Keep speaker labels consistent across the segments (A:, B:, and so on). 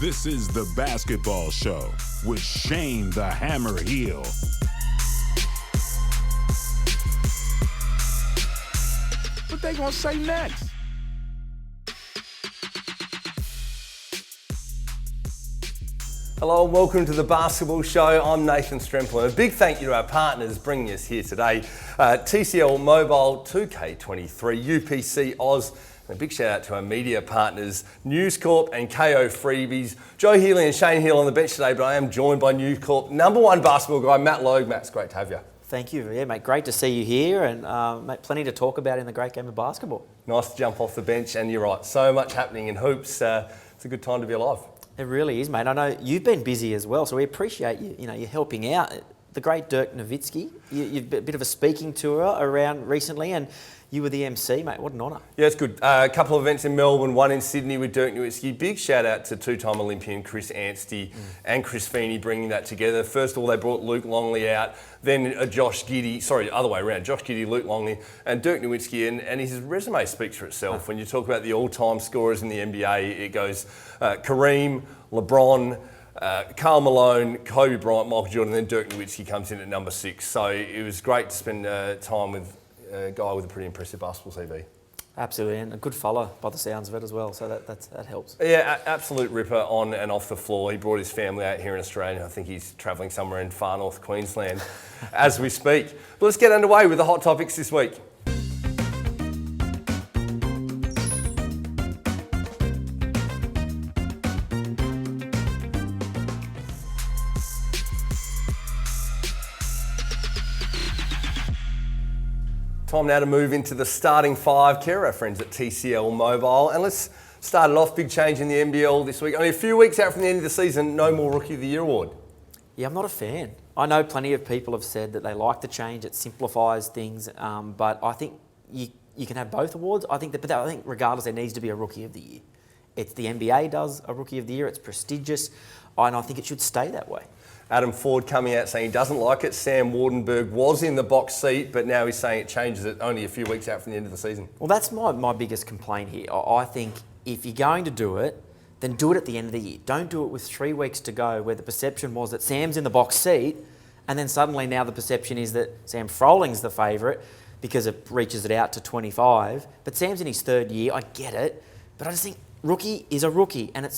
A: This is The Basketball Show with Shane the Hammer Heel. What they gonna say next?
B: Hello and welcome to The Basketball Show. I'm Nathan Stremple, and a big thank you to our partners bringing us here today. TCL Mobile, 2K23, UPCOz, and a big shout out to our media partners, News Corp and KO Freebies. Joe Healy and Shane Hill on the bench today, but I am joined by News Corp #1 basketball guy, Matt Logue. Matt, it's great to have you.
C: Thank you. Yeah, mate, great to see you here, and mate, plenty to talk about in the great game of basketball.
B: Nice to jump off the bench, and you're right, so much happening in hoops. It's a good time to be alive.
C: It really is, mate. I know you've been busy as well, so we appreciate you. You know, you're helping out. The great Dirk Nowitzki, you've been a bit of a speaking tour around recently, and you were the MC, mate. What an honour.
B: Yeah, it's good. A couple of events in Melbourne, one in Sydney with Dirk Nowitzki. Big shout out to two-time Olympian Chris Anstey and Chris Feeney bringing that together. First of all, they brought Luke Longley out, then Josh Giddey, other way around, Josh Giddey, Luke Longley, and Dirk Nowitzki, and his resume speaks for itself. When you talk about the all-time scorers in the NBA, it goes Kareem, LeBron, Karl Malone, Kobe Bryant, Michael Jordan, and then Dirk Nowitzki comes in at number 6. So it was great to spend time with a guy with a pretty impressive basketball CV.
C: Absolutely, and a good follow by the sounds of it as well, so that helps.
B: Yeah, absolute ripper on and off the floor. He brought his family out here in Australia. I think he's travelling somewhere in far north Queensland as we speak. But let's get underway with the hot topics this week. Time now to move into the starting five. Care of our friends at TCL Mobile. And let's start it off. Big change in the NBL this week. Only a few weeks out from the end of the season, no more Rookie of the Year award.
C: Yeah, I'm not a fan. I know plenty of people have said that they like the change. It simplifies things, but I think you can have both awards. I think regardless, there needs to be a Rookie of the Year. It's the NBA does a Rookie of the Year. It's prestigious, and I think it should stay that way.
B: Adam Ford coming out saying he doesn't like it. Sam Wardenberg was in the box seat, but now he's saying it changes it only a few weeks out from the end of the season.
C: Well, that's my biggest complaint here. I think if you're going to do it, then do it at the end of the year. Don't do it with 3 weeks to go where the perception was that Sam's in the box seat, and then suddenly now the perception is that Sam Frolling's the favourite because it reaches it out to 25. But Sam's in his 3rd year, I get it, but I just think rookie is a rookie, and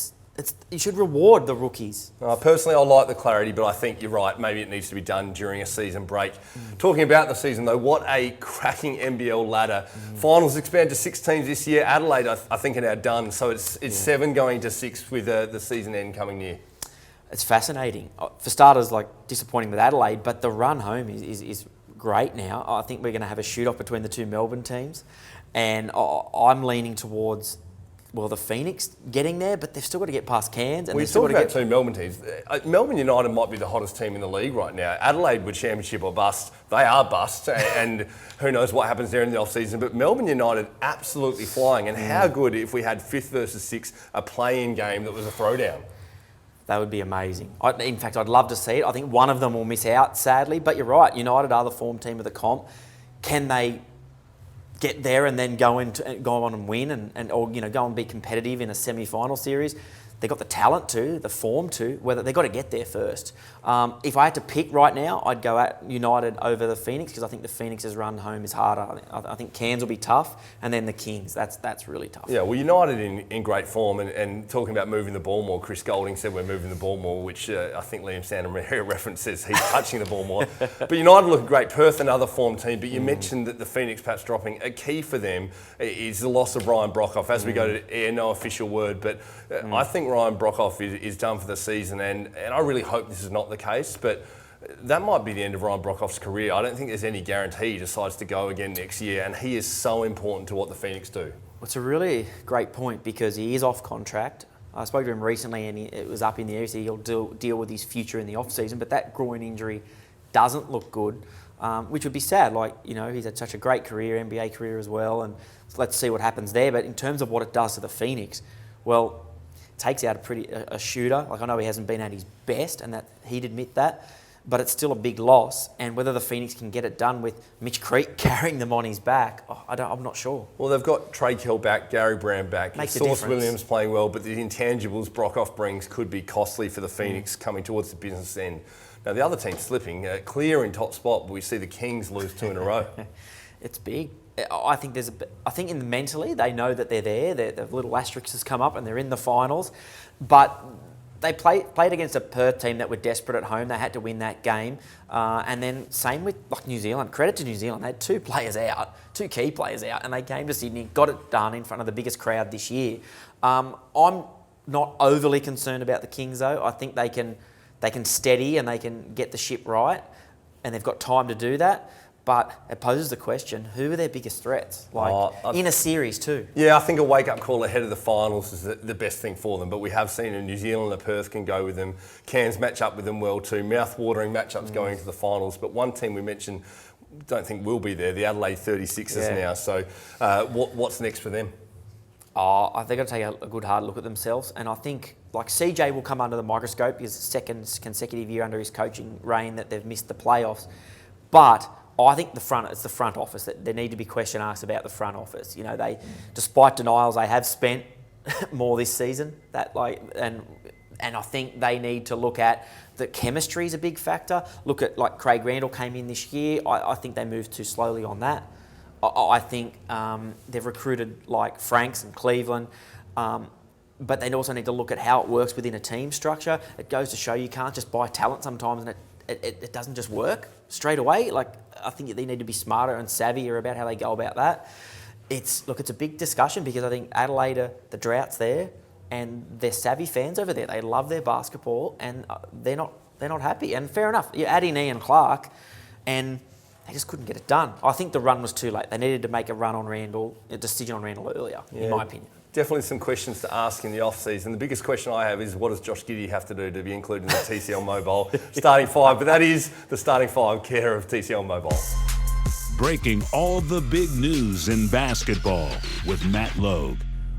C: you should reward the rookies.
B: Personally, I like the clarity, but I think you're right. Maybe it needs to be done during a season break. Talking about the season, though, what a cracking NBL ladder. Finals expand to 6 teams this year. Adelaide, I think, are now done. So it's 7 going to 6 with the season end coming near.
C: It's fascinating. For starters, disappointing with Adelaide, but the run home is great now. I think we're going to have a shoot-off between the 2 Melbourne teams, and I'm leaning towards the Phoenix getting there, but they've still got to get past Cairns. And
B: we're talking about 2 Melbourne teams. Melbourne United might be the hottest team in the league right now. Adelaide were championship or bust. They are bust, and who knows what happens there in the off-season. But Melbourne United absolutely flying. And how good if we had 5th versus 6th, a play-in game that was a throwdown.
C: That would be amazing. In fact, I'd love to see it. I think one of them will miss out, sadly. But you're right, United are the form team of the comp. Can they get there and then go on and win or go and be competitive in a semi-final series? They've got the talent to, the form to, whether they've got to get there first. If I had to pick right now, I'd go at United over the Phoenix because I think the Phoenix's run home is harder. I think Cairns will be tough, and then the Kings. That's really tough.
B: Yeah, well, United in great form, and talking about moving the ball more, Chris Golding said we're moving the ball more, which I think Liam Santamaria references he's touching the ball more. But United look great. Perth, another form team, but you mentioned that the Phoenix perhaps dropping. A key for them is the loss of Ryan Broekhoff. As we go to air, no official word, but I think Ryan Broekhoff is done for the season, and I really hope this is not the case, but that might be the end of Ryan Broekhoff's career. I don't think there's any guarantee he decides to go again next year, and he is so important to what the Phoenix do.
C: Well, it's a really great point because he is off contract. I spoke to him recently, and it was up in the air. So he'll deal with his future in the off-season, but that groin injury doesn't look good, which would be sad. He's had such a great career, NBA career as well, and let's see what happens there. But in terms of what it does to the Phoenix, takes out a shooter. I know he hasn't been at his best, and that he'd admit that. but it's still a big loss. And whether the Phoenix can get it done with Mitch Creek carrying them on his back, I'm not sure.
B: Well, they've got Trey Kell back, Gary Brown back,
C: Makes a
B: Sauce
C: difference.
B: Williams playing well, but the intangibles Brockhoff brings could be costly for the Phoenix coming towards the business end. Now, the other team's slipping. Clear in top spot, but we see the Kings lose 2 in a row.
C: It's big. I think mentally they know that they're there. The little asterisk has come up and they're in the finals, but they played against a Perth team that were desperate at home. They had to win that game, and then same with New Zealand. Credit to New Zealand, they had 2 key players out, and they came to Sydney, got it done in front of the biggest crowd this year. I'm not overly concerned about the Kings though. I think they can steady and they can get the ship right, and they've got time to do that. But it poses the question, who are their biggest threats? In a series too.
B: Yeah, I think a wake-up call ahead of the finals is the best thing for them. But we have seen in New Zealand, the Perth can go with them. Cairns match up with them well too. Mouth-watering matchups going into the finals. But one team we mentioned, don't think will be there, the Adelaide 36ers now. So what's next for them?
C: I think they've got to take a good hard look at themselves. And I think CJ will come under the microscope. His second consecutive year under his coaching reign that they've missed the playoffs. But I think it's the front office that there need to be question asked about the front office. They, despite denials, they have spent more this season. And I think they need to look at the chemistry is a big factor. Look at Craig Randall came in this year. I think they moved too slowly on that. I think they've recruited Franks and Cleveland. But they also need to look at how it works within a team structure. It goes to show you can't just buy talent sometimes, and it doesn't just work straight away. I think they need to be smarter and savvier about how they go about that. It's a big discussion because I think Adelaide, the drought's there, and they're savvy fans over there. They love their basketball, and they're not happy. And fair enough, you add in Ian Clark, and they just couldn't get it done. I think the run was too late. They needed to make a decision on Randall earlier, in my opinion.
B: Definitely some questions to ask in the off-season. The biggest question I have is, what does Josh Giddey have to do to be included in the TCL Mobile starting 5? But that is the starting 5 care of TCL Mobile.
A: Breaking all the big news in basketball with Matt Logue.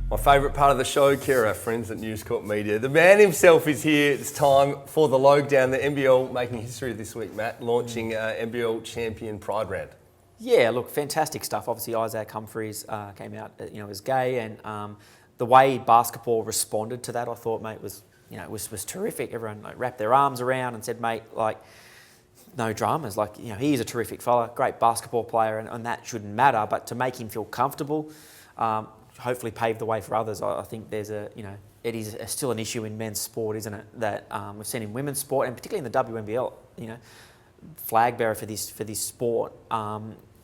B: My favourite part of the show, care of our friends at News Corp Media. The man himself is here. It's time for the logdown. The NBL making history this week, Matt, launching NBL Champion Pride Round.
C: Yeah, look, fantastic stuff. Obviously, Isaac Humphries came out, as gay, and the way basketball responded to that, I thought, mate, was terrific. Everyone wrapped their arms around and said, mate, no dramas. He is a terrific fella, great basketball player, and that shouldn't matter. But to make him feel comfortable, hopefully pave the way for others. I think there's it is still an issue in men's sport, isn't it? That we've seen in women's sport, and particularly in the WNBL, flag bearer for this sport.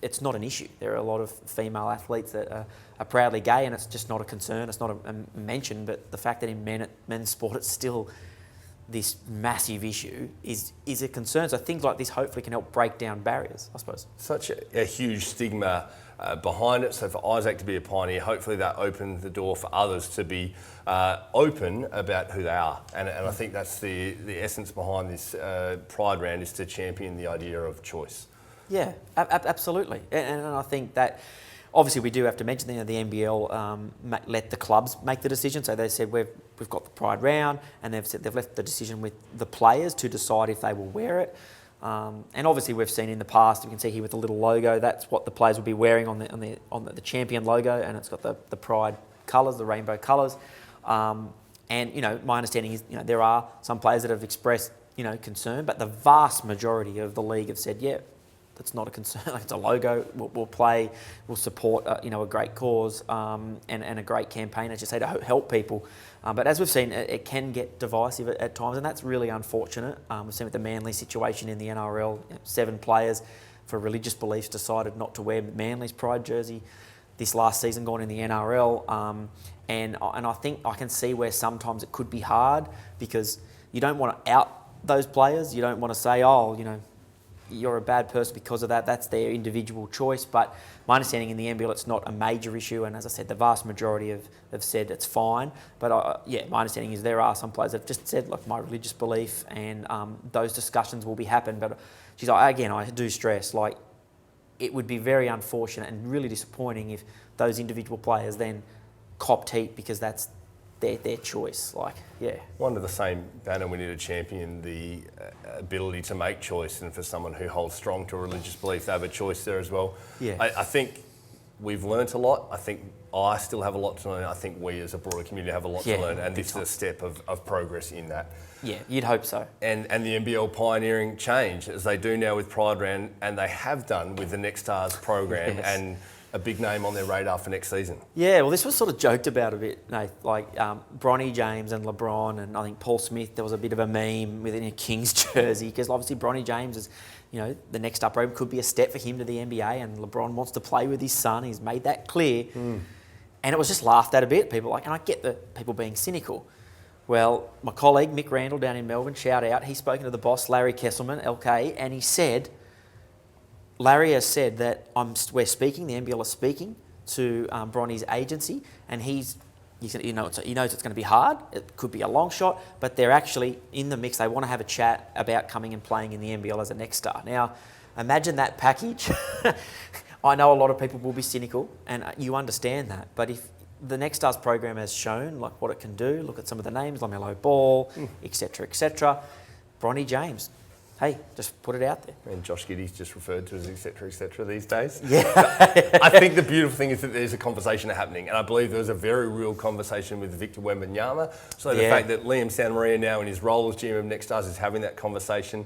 C: It's not an issue. There are a lot of female athletes that are proudly gay, and it's just not a concern. It's not a mention, but the fact that in men's sport it's still this massive issue is a concern. So things like this hopefully can help break down barriers, I suppose.
B: Such a huge stigma behind it. So for Isaac to be a pioneer, hopefully that opens the door for others to be open about who they are. And I think that's the essence behind this Pride Round, is to champion the idea of choice.
C: Yeah, absolutely. And I think that obviously we do have to mention the NBL let the clubs make the decision. So they said we've got the Pride Round, and they've left the decision with the players to decide if they will wear it. And obviously we've seen in the past, you can see here with the little logo, that's what the players will be wearing on the champion logo, and it's got the Pride colours, the rainbow colours. And my understanding is there are some players that have expressed concern, but the vast majority of the league have said, yeah, that's not a concern. It's a logo. We'll play. We'll support a great cause and a great campaign, as you say, to help people. But as we've seen, it can get divisive at times, and that's really unfortunate. We've seen with the Manly situation in the NRL, 7 players for religious beliefs decided not to wear Manly's Pride jersey this last season, gone in the NRL. And I think I can see where sometimes it could be hard, because you don't want to out those players. You don't want to say, you're a bad person because of that. That's their individual choice. But my understanding in the NBL, it's not a major issue. And as I said, the vast majority have said it's fine. But my understanding is there are some players that have just said, my religious belief, and those discussions will be happen. But again, I do stress, it would be very unfortunate and really disappointing if those individual players then copped heat because that's their choice. Like, yeah.
B: Under the same banner, we need to champion the ability to make choice, and for someone who holds strong to religious belief, they have a choice there as well.
C: Yeah.
B: I think we've learnt a lot. I think I still have a lot to learn. I think we as a broader community have a lot to learn, and this is a step of progress in that.
C: Yeah, you'd hope so.
B: And the NBL pioneering change, as they do now with Pride Round, and they have done with the Next Stars program, and a big name on their radar for next season.
C: Yeah, well, this was sort of joked about a bit, Nath. Like Bronny James and LeBron, and I think Paul Smith, there was a bit of a meme within a Kings jersey, because obviously Bronny James is, the next up program could be a step for him to the NBA, and LeBron wants to play with his son. He's made that clear. And it was just laughed at a bit. People and I get the people being cynical. Well, my colleague Mick Randall down in Melbourne, shout out, he's spoken to the boss, Larry Kesselman, LK, and he said, Larry has said that we're speaking, the NBL is speaking to Bronny's agency, and he knows it's going to be hard. It could be a long shot, but they're actually in the mix. They want to have a chat about coming and playing in the NBL as a next star. Now, imagine that package. I know a lot of people will be cynical, and you understand that. But if the Next Stars program has shown like what it can do, look at some of the names, LaMelo Ball, etc. Bronny James. Hey, just put it out there.
B: And Josh Giddey's just referred to as etc. these days.
C: Yeah.
B: I think the beautiful thing is that there's a conversation happening, and I believe there was a very real conversation with Victor Wembanyama. So the fact that Liam Santamaria now in his role as GM of Next Stars is having that conversation,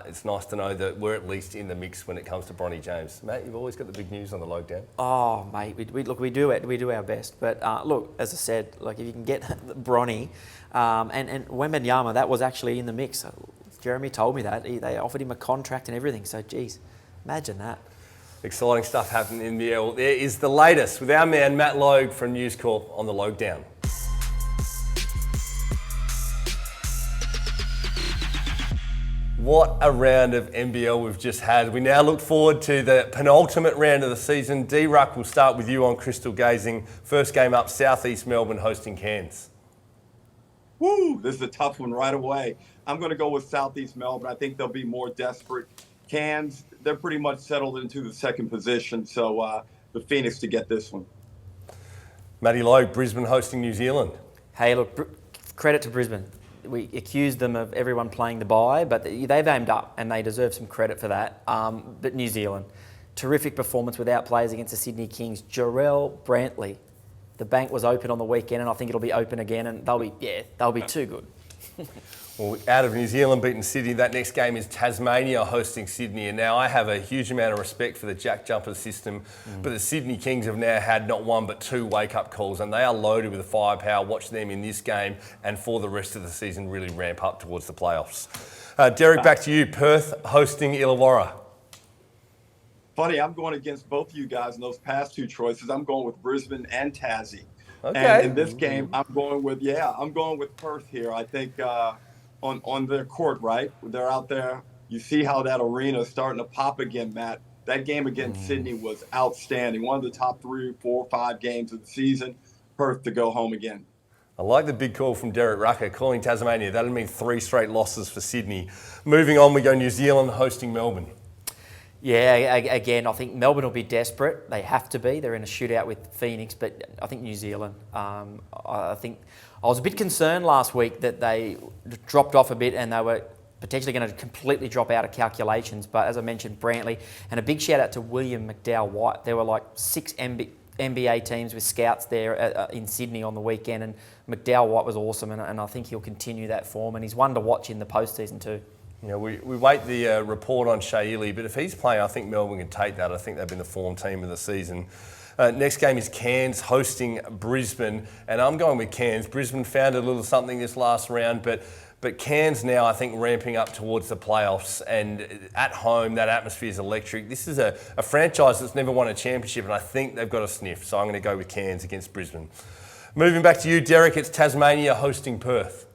B: it's nice to know that we're at least in the mix when it comes to Bronny James. Matt, you've always got the big news on the logdown.
C: Oh, mate, we do our best. But look, as I said, like if you can get Bronny and Wembanyama, that was actually in the mix. Jeremy told me that. They offered him a contract and everything. So, geez, imagine that.
B: Exciting stuff happening in the NBL. There is the latest with our man Matt Logue from News Corp on the Logdown. What a round of NBL we've just had. We now look forward to the penultimate round of the season. D-Ruck, will start with you on Crystal Gazing. First game up, South East Melbourne hosting Cairns.
D: Woo, this is a tough one right away. I'm going to go with Southeast Melbourne. I think they'll be more desperate. Cairns, they're pretty much settled into the second position, so the Phoenix to get this one.
B: Matty Logue, Brisbane hosting New Zealand.
C: Hey, look, credit to Brisbane. We accused them of everyone playing the bye, but they've aimed up, and they deserve some credit for that. But New Zealand, terrific performance without players against the Sydney Kings. Jarrell Brantley, the bank was open on the weekend, and I think it'll be open again, and they'll be too good.
B: Well, out of New Zealand beating Sydney, that next game is Tasmania hosting Sydney. And now I have a huge amount of respect for the Jack Jumper system, but the Sydney Kings have now had not one but two wake-up calls, and they are loaded with firepower. Watch them in this game and for the rest of the season really ramp up towards the playoffs. Derek, back to you. Perth hosting Illawarra.
D: Funny, I'm going against both of you guys in those past two choices. I'm going with Brisbane and Tassie.
B: Okay.
D: And in this game, I'm going with Perth here. I think on their court, right? They're out there. You see how that arena is starting to pop again, Matt. That game against Sydney was outstanding. One of the top 3, 4, 5 games of the season. Perth to go home again.
B: I like the big call from Derek Rucker, calling Tasmania. That'll mean 3 straight losses for Sydney. Moving on, we go New Zealand hosting Melbourne.
C: Yeah, again, I think Melbourne will be desperate. They have to be. They're in a shootout with Phoenix, but I think New Zealand. I think I was a bit concerned last week that they dropped off a bit and they were potentially going to completely drop out of calculations. But as I mentioned, Brantley, and a big shout out to William McDowell-White. There were like 6 NBA teams with scouts there in Sydney on the weekend, and McDowell-White was awesome, and I think he'll continue that form, and he's one to watch in the postseason too.
B: You know, we wait the report on Rillie, but if he's playing, I think Melbourne can take that. I think they've been the form team of the season. Next game is Cairns hosting Brisbane, and I'm going with Cairns. Brisbane found a little something this last round, but Cairns now, I think, ramping up towards the playoffs, and at home, that atmosphere is electric. This is a franchise that's never won a championship, and I think they've got a sniff, so I'm going to go with Cairns against Brisbane. Moving back to you, Derek, it's Tasmania hosting Perth.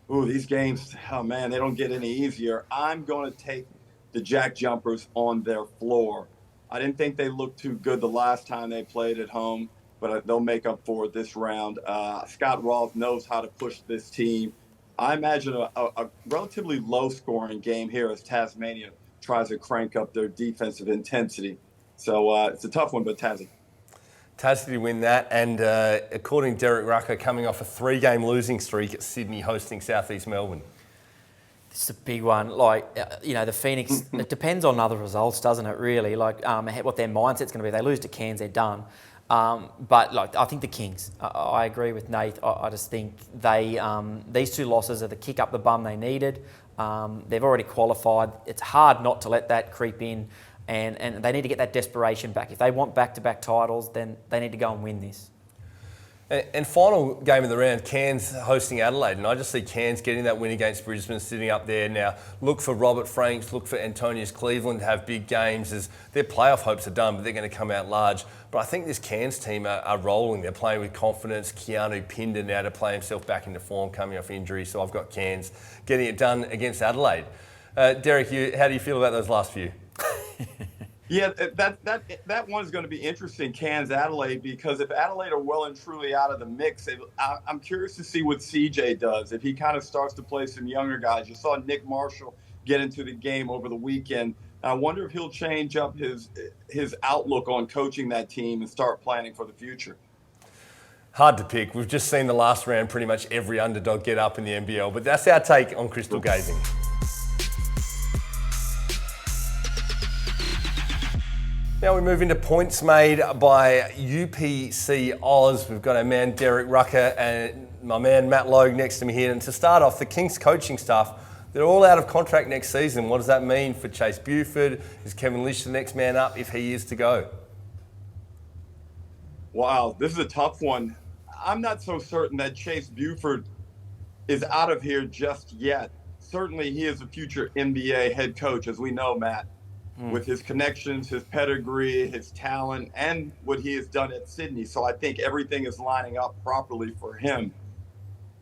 D: Ooh, these games, oh man, they don't get any easier. I'm going to take the Jack Jumpers on their floor. I didn't think they looked too good the last time they played at home, but they'll make up for it this round. Scott Roth knows how to push this team. I imagine a relatively low-scoring game here as Tasmania tries to crank up their defensive intensity. So it's a tough one, but Tassie.
B: Tassie to win that, and according to Derek Rucker, coming off a 3-game losing streak at Sydney hosting South East Melbourne.
C: This is a big one. The Phoenix, it depends on other results, doesn't it, really? What their mindset's going to be. They lose to Cairns, they're done. I think the Kings, I agree with Nate. I just think these 2 losses are the kick up the bum they needed. They've already qualified. It's hard not to let that creep in, and they need to get that desperation back. If they want back-to-back titles, then they need to go and win this.
B: And final game of the round, Cairns hosting Adelaide. And I just see Cairns getting that win against Brisbane, sitting up there now. Look for Robert Franks, look for Antonius Cleveland to have big games as their playoff hopes are done, but they're going to come out large. But I think this Cairns team are rolling. They're playing with confidence. Keanu Pinder now to play himself back into form, coming off injury. So I've got Cairns getting it done against Adelaide. Derek, how do you feel about those last few?
D: Yeah, that one's going to be interesting, Cairns Adelaide, because if Adelaide are well and truly out of the mix, I'm curious to see what CJ does. If he kind of starts to play some younger guys. You saw Nick Marshall get into the game over the weekend. I wonder if he'll change up his outlook on coaching that team and start planning for the future.
B: Hard to pick. We've just seen the last round pretty much every underdog get up in the NBL, but that's our take on crystal gazing. Now we move into points made by UPCOz. We've got our man Derek Rucker and my man Matt Logue next to me here. And to start off, the Kings coaching staff, they're all out of contract next season. What does that mean for Chase Buford? Is Kevin Lish the next man up if he is to go?
D: Wow, this is a tough one. I'm not so certain that Chase Buford is out of here just yet. Certainly he is a future NBA head coach, as we know, Matt. With his connections, his pedigree, his talent, and what he has done at Sydney. So I think everything is lining up properly for him.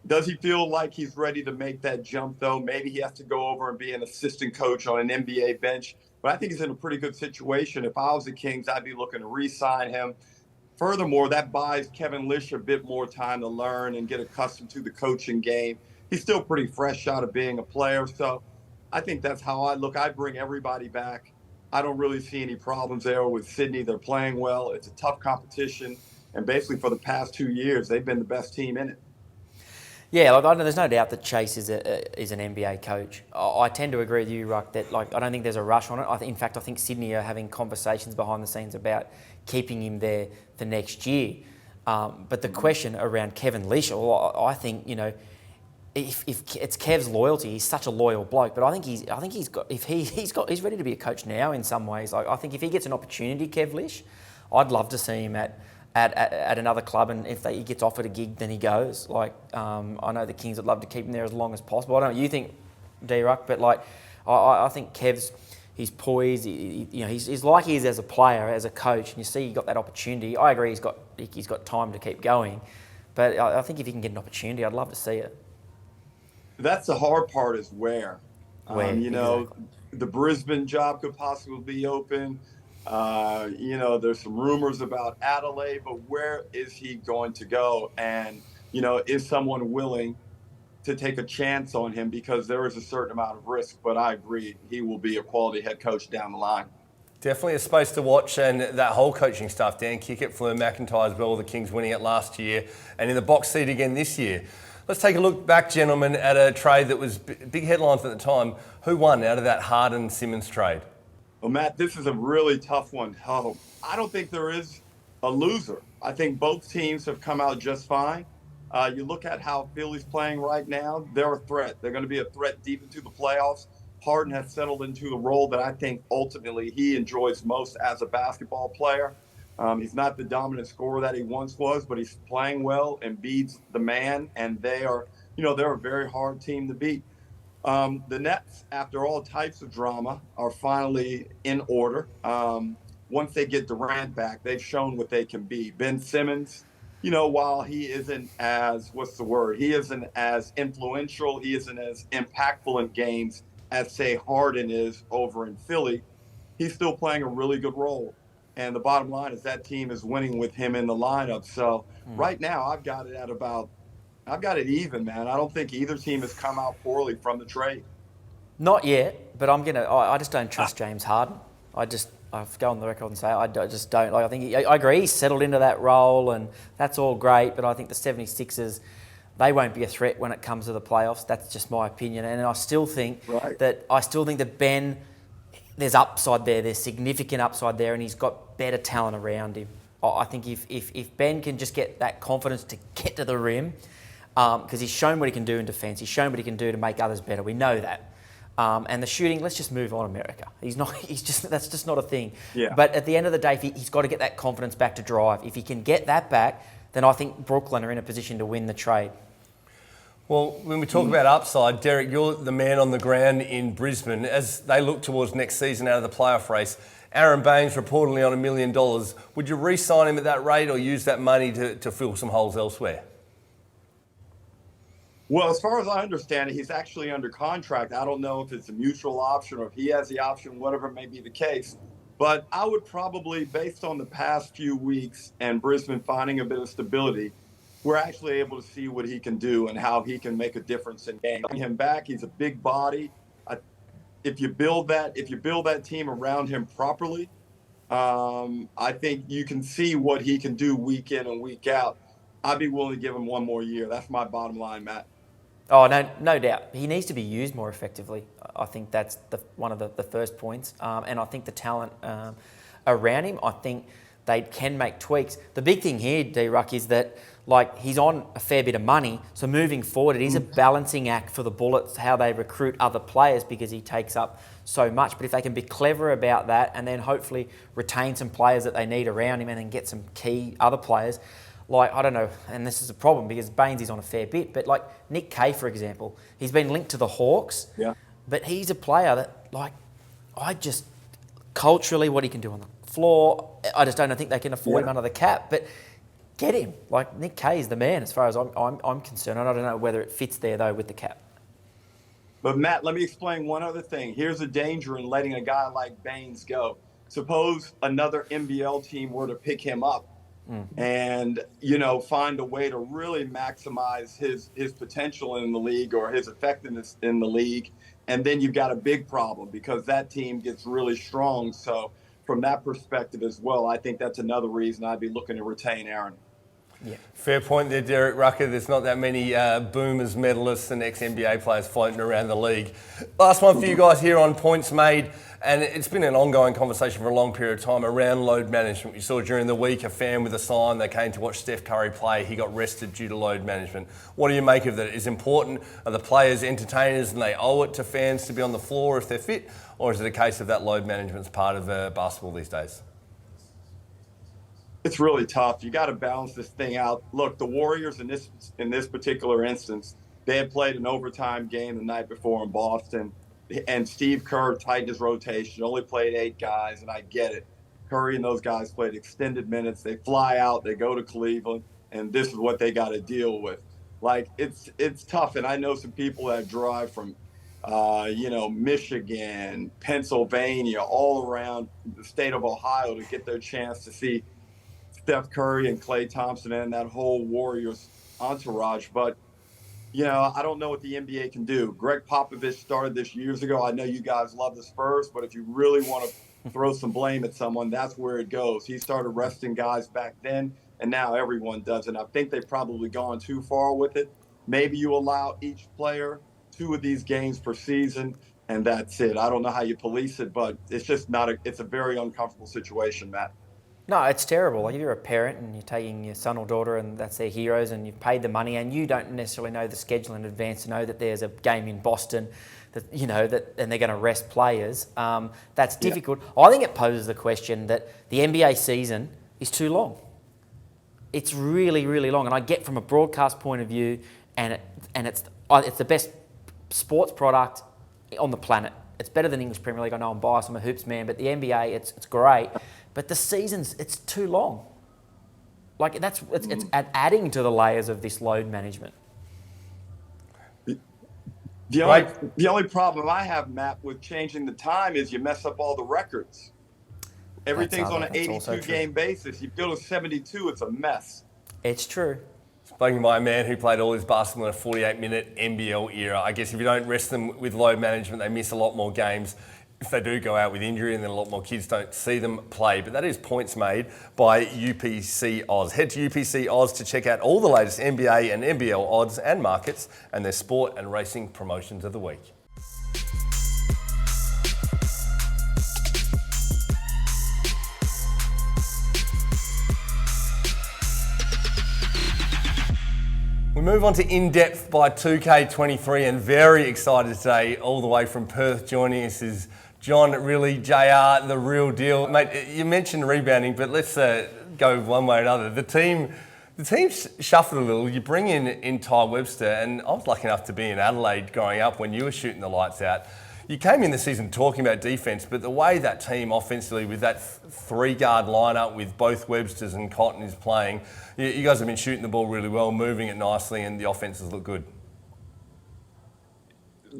D: Does he feel like he's ready to make that jump, though? Maybe he has to go over and be an assistant coach on an NBA bench. But I think he's in a pretty good situation. If I was the Kings, I'd be looking to re-sign him. Furthermore, that buys Kevin Lish a bit more time to learn and get accustomed to the coaching game. He's still pretty fresh out of being a player. So I think that's how I look. I bring everybody back. I don't really see any problems there with Sydney. They're playing well. It's a tough competition. And basically for the past 2 years, they've been the best team in it.
C: Yeah, there's no doubt that Chase is an NBA coach. I tend to agree with you, Ruck, that I don't think there's a rush on it. In fact, I think Sydney are having conversations behind the scenes about keeping him there for next year. But the question around Kevin Lish, I think, if it's Kev's loyalty, he's such a loyal bloke. But he's ready to be a coach now in some ways. I think if he gets an opportunity, Kev Lish, I'd love to see him at another club, and if he gets offered a gig, then he goes. I know the Kings would love to keep him there as long as possible. I don't know what you think, D-Ruck, but I think he's poised. He's like he is as a player, as a coach, and you see he got that opportunity. I agree, he's got time to keep going, but I think if he can get an opportunity, I'd love to see it.
D: That's the hard part, is where.
C: Exactly.
D: The Brisbane job could possibly be open. There's some rumors about Adelaide, but where is he going to go? And, is someone willing to take a chance on him? Because there is a certain amount of risk, but I agree he will be a quality head coach down the line.
B: Definitely a space to watch, and that whole coaching staff, Dan Kickett, Fleur McIntyre as well, the Kings winning it last year and in the box seat again this year. Let's take a look back, gentlemen, at a trade that was big headlines at the time. Who won out of that Harden-Simmons trade?
D: Well, Matt, this is a really tough one. I don't think there is a loser. I think both teams have come out just fine. You look at how Philly's playing right now, they're a threat. They're going to be a threat deep into the playoffs. Harden has settled into the role that I think ultimately he enjoys most as a basketball player. He's not the dominant scorer that he once was, but he's playing well and beats the man, and they're a very hard team to beat. The Nets, after all types of drama, are finally in order. Once they get Durant back, they've shown what they can be. Ben Simmons, while he isn't as, he isn't as influential, he isn't as impactful in games as, say, Harden is over in Philly, he's still playing a really good role. And the bottom line is that team is winning with him in the lineup. So right now I've got it even, man. I don't think either team has come out poorly from the trade.
C: Not yet, but I just don't trust James Harden. I I've gone on the record and say I just don't. Like, I agree, he's settled into that role and that's all great, but I think the 76ers, they won't be a threat when it comes to the playoffs. That's just my opinion. And I still think that Ben, there's upside there. There's significant upside there, and he's got better talent around him. I think if Ben can just get that confidence to get to the rim, because he's shown what he can do in defence, he's shown what he can do to make others better. We know that. And the shooting, let's just move on, America. That's just not a thing.
D: Yeah.
C: But at the end of the day, he's got to get that confidence back to drive. If he can get that back, then I think Brooklyn are in a position to win the trade.
B: Well, when we talk about upside, Derek, you're the man on the ground in Brisbane. As they look towards next season out of the playoff race, Aaron Baines reportedly on $1 million. Would you re-sign him at that rate or use that money to fill some holes elsewhere?
D: Well, as far as I understand it, he's actually under contract. I don't know if it's a mutual option or if he has the option, whatever may be the case. But I would probably, based on the past few weeks and Brisbane finding a bit of stability, we're actually able to see what he can do and how he can make a difference in games. Bring him back, he's a big body. If you build that team around him properly, I think you can see what he can do week in and week out. I'd be willing to give him one more year. That's my bottom line, Matt.
C: Oh, no doubt. He needs to be used more effectively. I think that's one of the first points. And I think the talent around him, I think they can make tweaks. The big thing here, D-Ruck, is that he's on a fair bit of money, so moving forward, it is a balancing act for the Bullets, how they recruit other players because he takes up so much. But if they can be clever about that and then hopefully retain some players that they need around him and then get some key other players, I don't know, and this is a problem because Baines is on a fair bit, but Nick Kay, for example, he's been linked to the Hawks, but he's a player that, I just, culturally, what he can do on the floor, I just don't think they can afford him under the cap, but get him. Nick Kay is the man as far as I'm concerned, and I don't know whether it fits there, though, with the cap.
D: But, Matt, let me explain one other thing. Here's a danger in letting a guy like Baines go. Suppose another NBL team were to pick him up and, find a way to really maximize his potential in the league or his effectiveness in the league. And then you've got a big problem because that team gets really strong. So from that perspective as well, I think that's another reason I'd be looking to retain Aaron.
B: Yeah. Fair point there, Derek Rucker. There's not that many Boomers medalists and ex-NBA players floating around the league. Last one for you guys here on Points Made. And it's been an ongoing conversation for a long period of time around load management. We saw during the week a fan with a sign, they came to watch Steph Curry play. He got rested due to load management. What do you make of that? Is it important? Are the players entertainers and they owe it to fans to be on the floor if they're fit? Or is it a case of that load management's part of basketball these days?
D: It's really tough. You got to balance this thing out. Look, the Warriors in this particular instance, they had played an overtime game the night before in Boston. And Steve Kerr tightened his rotation, only played 8 guys, and I get it. Curry and those guys played extended minutes. They fly out, they go to Cleveland, and this is what they got to deal with. It's tough, and I know some people that drive from, Michigan, Pennsylvania, all around the state of Ohio to get their chance to see Steph Curry and Klay Thompson and that whole Warriors entourage. But I don't know what the NBA can do. Greg Popovich started this years ago. I know you guys love the Spurs, but if you really want to throw some blame at someone, that's where it goes. He started resting guys back then, and now everyone does it. I think they've probably gone too far with it. Maybe you allow each player 2 of these games per season, and that's it. I don't know how you police it, but it's just it's a very uncomfortable situation, Matt.
C: No, it's terrible. If you're a parent and you're taking your son or daughter and that's their heroes and you've paid the money and you don't necessarily know the schedule in advance to know that there's a game in Boston that and they're going to rest players, that's difficult. I think it poses the question that the NBA season is too long. It's really, really long. And I get from a broadcast point of view and it's the best sports product on the planet. It's better than English Premier League. I know I'm biased, I'm a hoops man, but the NBA, it's great. But the seasons, it's too long. It's adding to the layers of this load management.
D: The only problem I have, Matt, with changing the time is you mess up all the records. Everything's on an 82-game basis. You go to 72, it's a mess.
C: It's true.
B: Spoken by a man who played all his basketball in a 48-minute NBL era. I guess if you don't rest them with load management, they miss a lot more games. if they do go out with injury, and then a lot more kids don't see them play. But that is points made by UPCOz. Head to UPCOz to check out all the latest NBA and NBL odds and markets and their sport and racing promotions of the week. We move on to In-Depth by 2K23, and very excited today, all the way from Perth, joining us is John Rillie, JR, the real deal. Mate, you mentioned rebounding, but let's go one way or another. The team shuffled a little. You bring in Ty Webster, and I was lucky enough to be in Adelaide growing up when you were shooting the lights out. You came in the season talking about defence, but the way that team offensively with that three-guard lineup with both Websters and Cotton is playing, you guys have been shooting the ball really well, moving it nicely, and the offenses look good.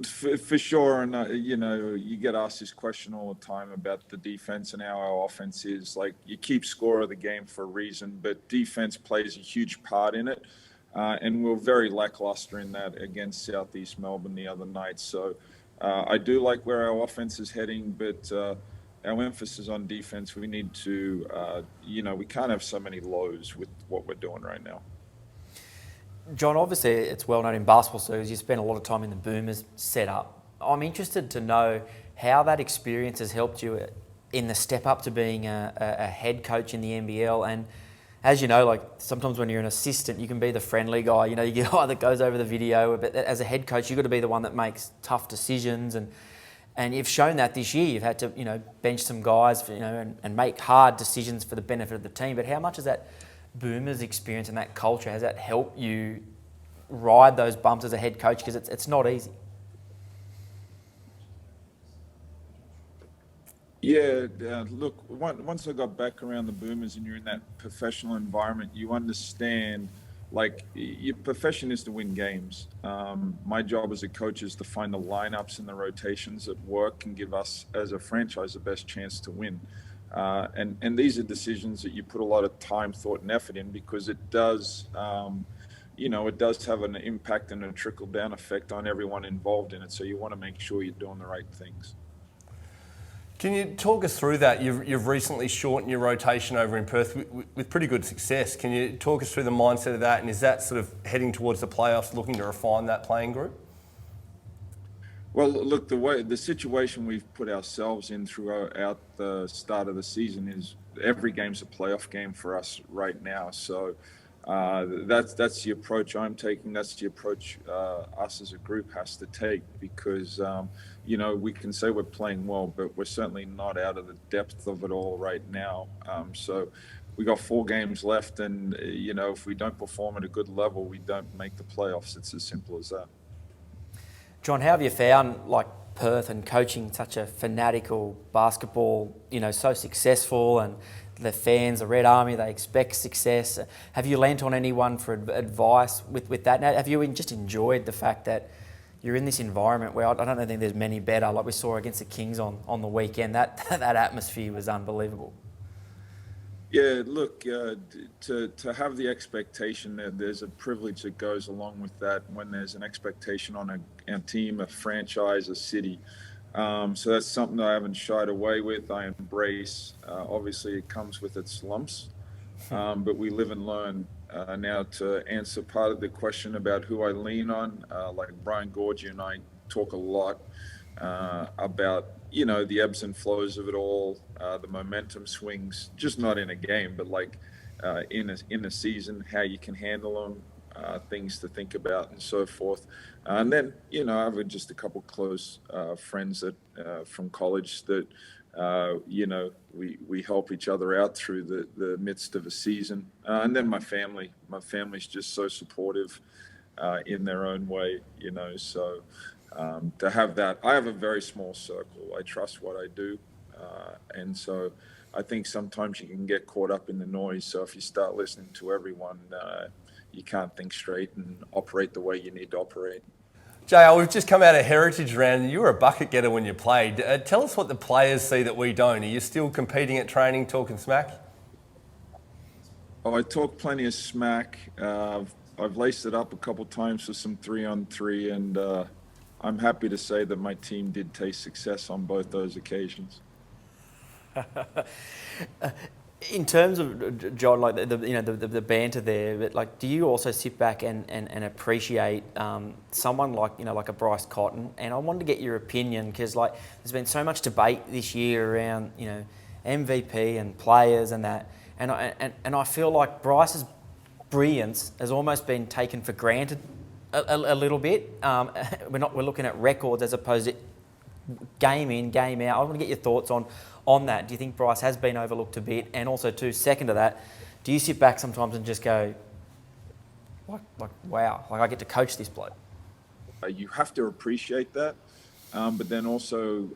E: For sure, and you get asked this question all the time about the defense and how our offense is. Like, you keep score of the game for a reason, but defense plays a huge part in it, and we're very lackluster in that against Southeast Melbourne the other night. So I do like where our offense is heading, but our emphasis on defense, we need to, we can't have so many lows with what we're doing right now.
C: John, obviously it's well known in basketball circles, you spend a lot of time in the Boomers setup. I'm interested to know how that experience has helped you in the step up to being a head coach in the NBL. And as you know, like sometimes when you're an assistant, you can be the friendly guy, you get the guy that goes over the video, but as a head coach, you've got to be the one that makes tough decisions. And you've shown that this year. You've had to, bench some guys, and make hard decisions for the benefit of the team. But how much has that Boomers experience and that culture, has that helped you ride those bumps as a head coach? Because it's not easy.
E: Yeah, look, once I got back around the Boomers and you're in that professional environment, you understand, like, your profession is to win games. My job as a coach is to find the lineups and the rotations that work and give us as a franchise the best chance to win. And these are decisions that you put a lot of time, thought, and effort in, because it does, it does have an impact and a trickle-down effect on everyone involved in it. So you want to make sure you're doing the right things.
B: Can you talk us through that? You've recently shortened your rotation over in Perth with pretty good success. Can you talk us through the mindset of that, and is that sort of heading towards the playoffs, looking to refine that playing group?
E: Well, look, the situation we've put ourselves in throughout the start of the season is every game's a playoff game for us right now. So that's the approach I'm taking. That's the approach us as a group has to take, because we can say we're playing well, but we're certainly not out of the depth of it all right now. So we got 4 games left, and if we don't perform at a good level, we don't make the playoffs. It's as simple as that.
C: John, how have you found, like, Perth and coaching such a fanatical basketball, so successful, and the fans, the Red Army, they expect success? Have you lent on anyone for advice with that? Now, have you just enjoyed the fact that you're in this environment where I don't think there's many better, like we saw against the Kings on the weekend? That atmosphere was unbelievable.
E: Yeah, look, to have the expectation that there's a privilege that goes along with that when there's an expectation on a team, a franchise, a city. So that's something that I haven't shied away with. I embrace. Obviously, it comes with its lumps, but we live and learn. Now, to answer part of the question about who I lean on, like Brian Gorgie and I talk a lot about, the ebbs and flows of it all, the momentum swings, just not in a game, but like in a season, how you can handle them, things to think about and so forth. And then, I have just a couple close friends that from college that, we help each other out through the midst of a season. And then my family's just so supportive in their own way, so to have that, I have a very small circle. I trust what I do. And so I think sometimes you can get caught up in the noise. So if you start listening to everyone, you can't think straight and operate the way you need to operate.
B: JR, we've just come out of Heritage Round, and you were a bucket getter when you played. Tell us what the players see that we don't. Are you still competing at training, talking smack?
E: Oh, I talk plenty of smack. I've laced it up a couple times for some 3-on-3, and I'm happy to say that my team did taste success on both those occasions.
C: In terms of John, like the banter there, but like, do you also sit back and appreciate someone like a Bryce Cotton? And I wanted to get your opinion because like there's been so much debate this year around MVP and players and that, and I feel like Bryce's brilliance has almost been taken for granted a little bit. We're looking at records as opposed to game in, game out. I want to get your thoughts on that. Do you think Bryce has been overlooked a bit? And also, too, second to that, do you sit back sometimes and just go, like wow, like I get to coach this bloke?
E: You have to appreciate that, but then also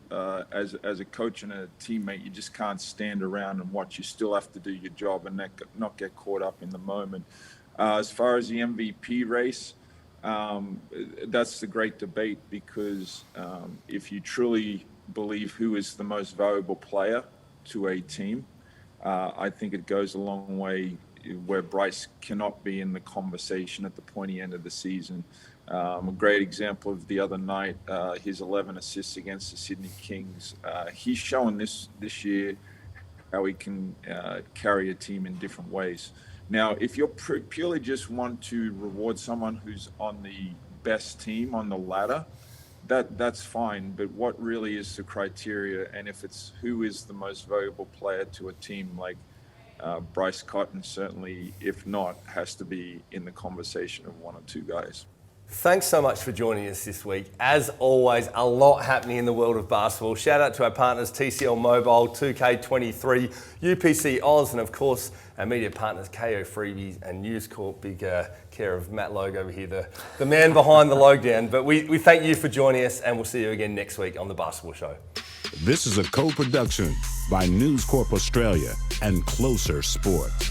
E: as a coach and a teammate, you just can't stand around and watch. You still have to do your job and not get caught up in the moment. As far as the MVP race, that's the great debate because if you truly believe who is the most valuable player to a team, I think it goes a long way where Bryce cannot be in the conversation at the pointy end of the season. A great example of the other night, his 11 assists against the Sydney Kings. He's shown this year how he can carry a team in different ways. Now, if you're purely just want to reward someone who's on the best team on the ladder, that's fine. But what really is the criteria? And if it's who is the most valuable player to a team, like Bryce Cotton, certainly, if not, has to be in the conversation of one or two guys.
B: Thanks so much for joining us this week. As always, a lot happening in the world of basketball. Shout out to our partners TCL Mobile, 2K23, UPCOz, and of course our media partners KO Freebies and News Corp. Big care of Matt Logue over here, the man behind the logdown. But we thank you for joining us, and we'll see you again next week on The Basketball Show.
A: This is a co-production by News Corp Australia and Closer Sports.